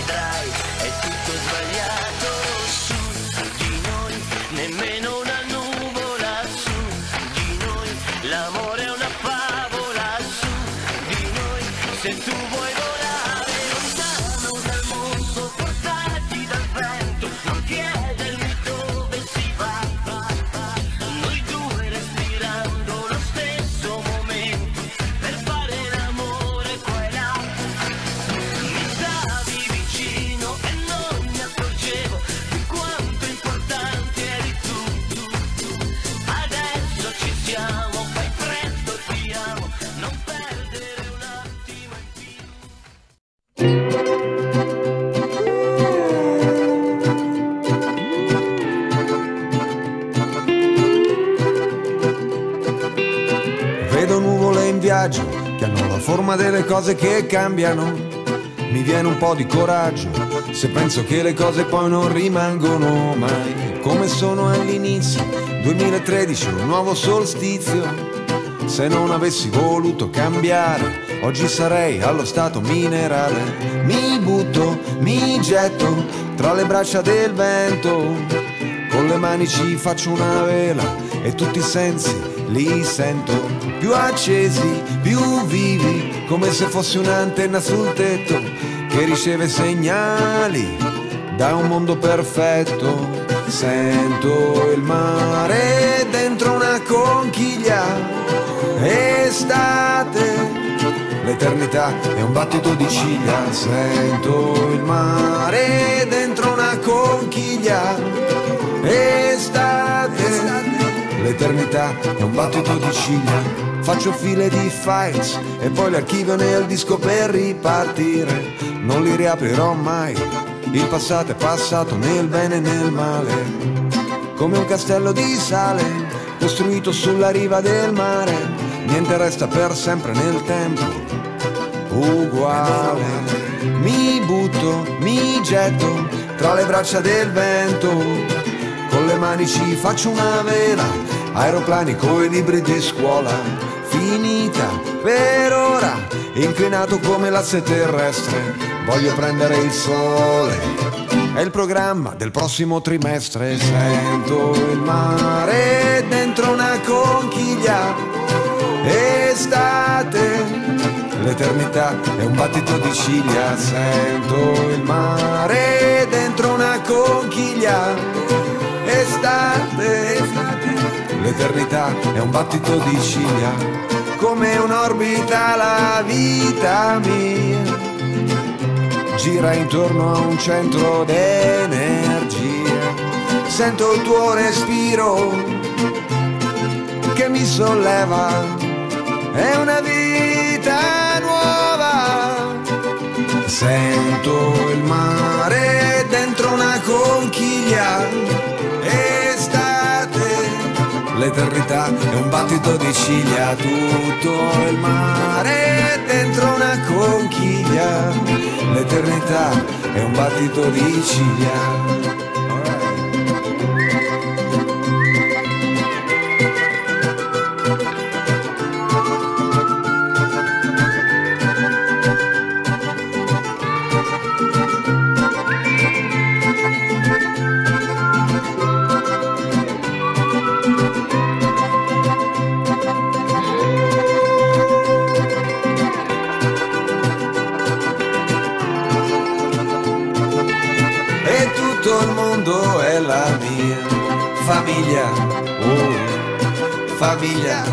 vedrai, è tutto sbagliato su di noi, nemmeno una nuvola su di noi, l'amore è una favola su di noi, se tu vuoi volare lontano dal mondo, portati dal vento, non chiedermi dove si va, noi due respirando lo stesso momento, per fare l'amore qua e là, mi stavi vicino e non mi accorgevo di quanto importante eri tu, adesso ci siamo, fai presto, ti amo, non perdere un attimo in più. Vedo nuvole in viaggio che hanno la forma delle cose che cambiano. Mi viene un po' di coraggio se penso che le cose poi non rimangono mai come sono all'inizio. 2013, un nuovo solstizio. Se non avessi voluto cambiare, oggi sarei allo stato minerale. Mi butto, mi getto tra le braccia del vento. Con le mani ci faccio una vela e tutti i sensi li sento più accesi, più vivi, come se fossi un'antenna sul tetto che riceve segnali da un mondo perfetto. Sento il mare dentro una conchiglia, estate, l'eternità è un battito di ciglia. Sento il mare dentro una conchiglia, estate, l'eternità è un battito di ciglia. Faccio file di files e poi le archivio nel disco per ripartire. Non li riaprirò mai, il passato è passato nel bene e nel male. Come un castello di sale costruito sulla riva del mare, niente resta per sempre nel tempo, uguale. Mi butto, mi getto tra le braccia del vento, con le mani ci faccio una vela, aeroplani coi libri di scuola. Finita per ora, inclinato come l'asse terrestre, voglio prendere il sole, è il programma del prossimo trimestre. Sento il mare dentro una conchiglia, estate, l'eternità è un battito di ciglia. Sento il mare dentro una conchiglia, estate, l'eternità è un battito di ciglia. Come un'orbita la vita mia gira intorno a un centro d'energia. Sento il tuo respiro che mi solleva, è una vita nuova. Sento il mare dentro una conchiglia, estate, l'eternità è un battito di ciglia. Tutto il mare dentro una conchiglia, l'eternità è un battito di ciglia. È la mia famiglia, oh, famiglia,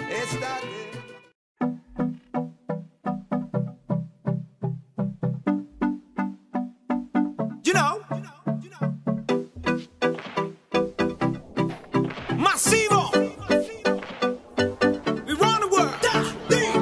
estate. You know, Massivo, we run the world.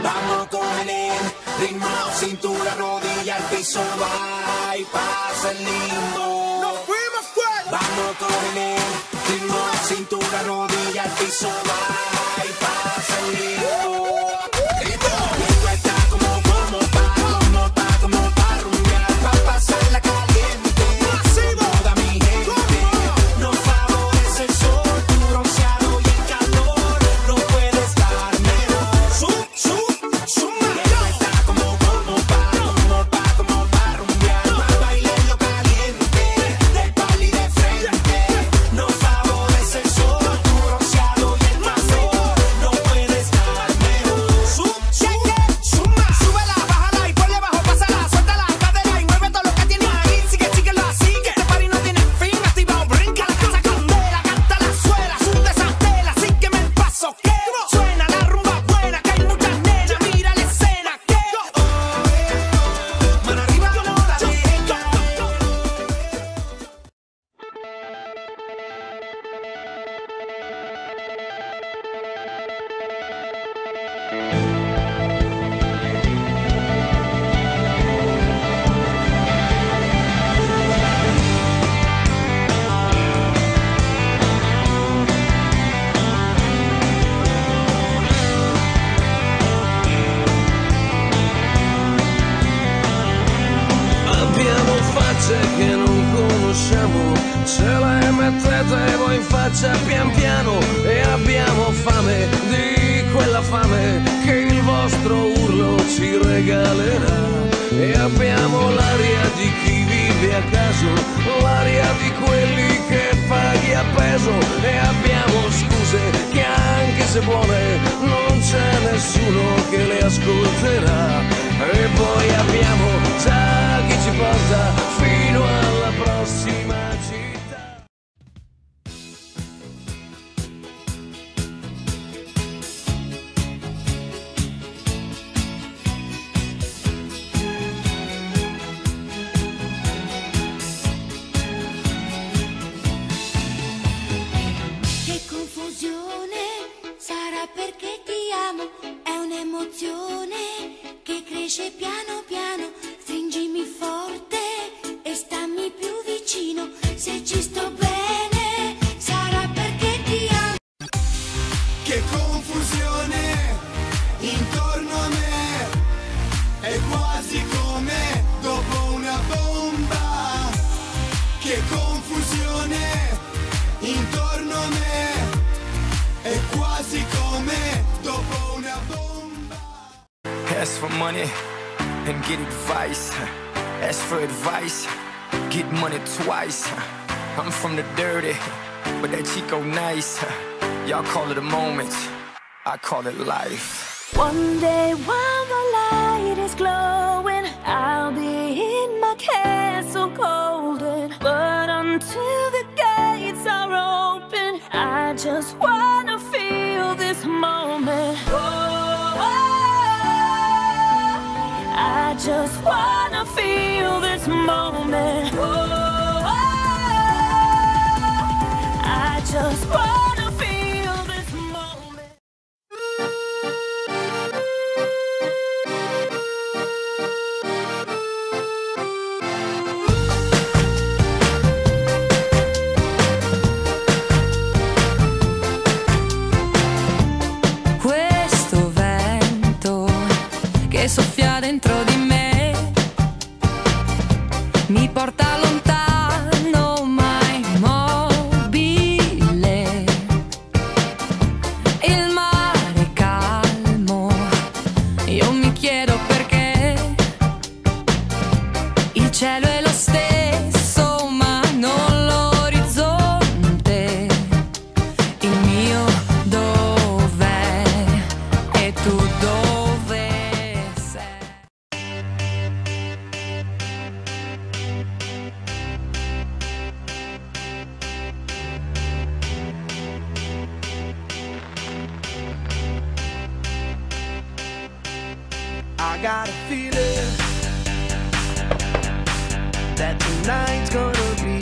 Vamos con el ritmo, cintura, rodilla, al piso, vai, pasa el limbo. Nos fuimos fuera. Vamos con el ritmo, cintura, rodilla, al piso, vai, pasa el limbo. Limbo está como pa' rumbear, pa' pasarla caliente. Toda mi gente, nos favorece el sol, tu bronceado y el calor, no puede estar mejor. Limbo está como pa' passa pian piano e abbiamo fame di quella fame che il vostro urlo ci regalerà. E abbiamo l'aria di chi vive a caso, l'aria di quelli che paghi a peso. E abbiamo scuse che anche se buone non c'è nessuno che le ascolterà. E poi abbiamo già chi ci porta fino alla prossima città. Sarà perché ti amo, è un'emozione che cresce piano piano. Stringimi forte e stammi più vicino. Se ci sto bene, sarà perché ti amo. Che confusione intorno a me, è quasi come dopo una bomba. Che confusione intorno a me, è quasi come dopo una bomba. Ask for money and get advice. Ask for advice, get money twice. I'm from the dirty, but that Chico nice. Y'all call it a moment, I call it life. One day while the light is glowing, I'll be in my castle golden. But until the gates are open, I just wanna feel this moment. Oh, I just wanna feel this moment. Oh, I just wanna feel this moment. Questo vento che soffia dentro di me mi porta lontano ma immobile. Il mare è calmo, io mi chiedo perché. Il cielo è lo stesso ma non l'orizzonte. Il mio dov'è e tu dove sei? I got a feeling that tonight's gonna be